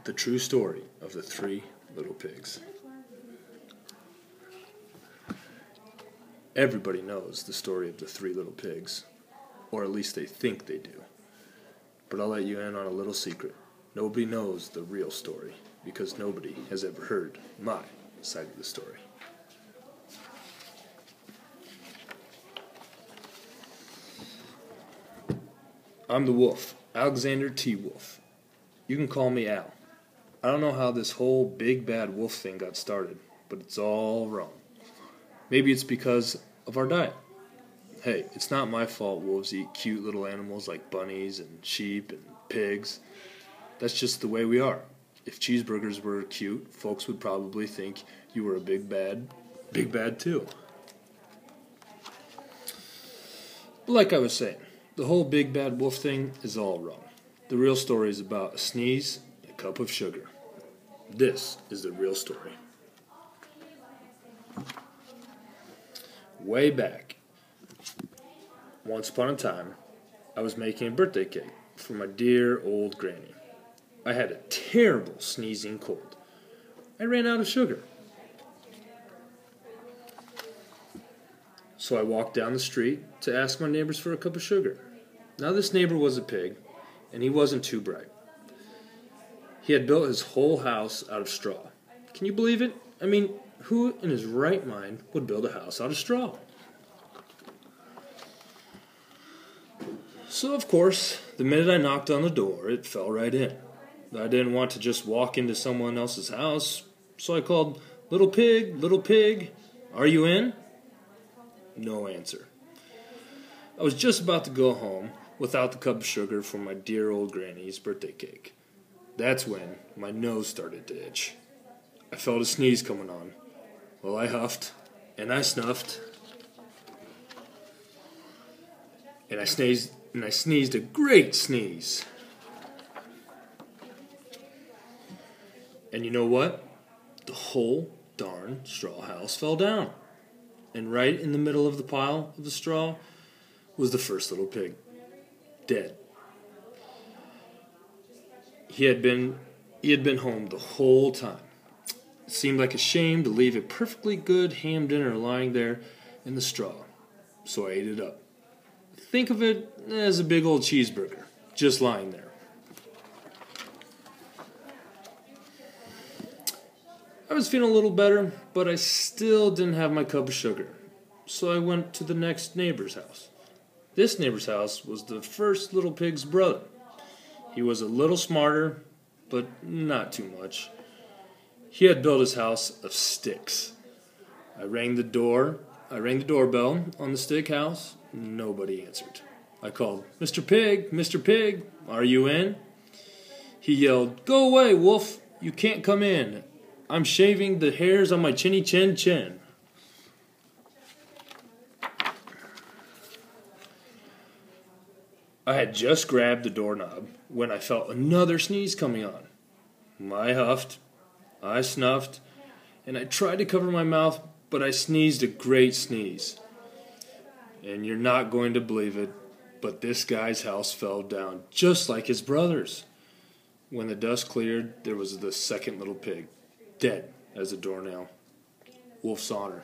The true story of the three little pigs. Everybody knows the story of the three little pigs, or at least they think they do. But I'll let you in on a little secret. Nobody knows the real story, because nobody has ever heard my side of the story. I'm the wolf, Alexander T. Wolf. You can call me Al. I don't know how this whole big bad wolf thing got started, but it's all wrong. Maybe it's because of our diet. Hey, it's not my fault wolves eat cute little animals like bunnies and sheep and pigs. That's just the way we are. If cheeseburgers were cute, folks would probably think you were a big bad too. But like I was saying, the whole big bad wolf thing is all wrong. The real story is about a sneeze and a cup of sugar. This is the real story. Way back, once upon a time, I was making a birthday cake for my dear old granny. I had a terrible sneezing cold. I ran out of sugar. So I walked down the street to ask my neighbors for a cup of sugar. Now this neighbor was a pig, and he wasn't too bright. He had built his whole house out of straw. Can you believe it? I mean, who in his right mind would build a house out of straw? So, of course, the minute I knocked on the door, it fell right in. I didn't want to just walk into someone else's house, so I called, little pig, are you in?" No answer. I was just about to go home without the cup of sugar for my dear old granny's birthday cake. That's when my nose started to itch. I felt a sneeze coming on. Well, I huffed, and I snuffed, and I sneezed a great sneeze. And you know what? The whole darn straw house fell down. And right in the middle of the pile of the straw was the first little pig, dead. He had been home the whole time. It seemed like a shame to leave a perfectly good ham dinner lying there in the straw, so I ate it up. Think of it as a big old cheeseburger, just lying there. I was feeling a little better, but I still didn't have my cup of sugar, so I went to the next neighbor's house. This neighbor's house was the first little pig's brother. He was a little smarter, but not too much. He had built his house of sticks. I rang the doorbell on the stick house. Nobody answered. I called, Mr. Pig, are you in?" He yelled, "Go away, wolf, you can't come in. I'm shaving the hairs on my chinny chin. I had just grabbed the doorknob when I felt another sneeze coming on. I huffed, I snuffed, and I tried to cover my mouth, but I sneezed a great sneeze. And you're not going to believe it, but this guy's house fell down just like his brother's. When the dust cleared, there was the second little pig, dead as a doornail. Wolf's honor.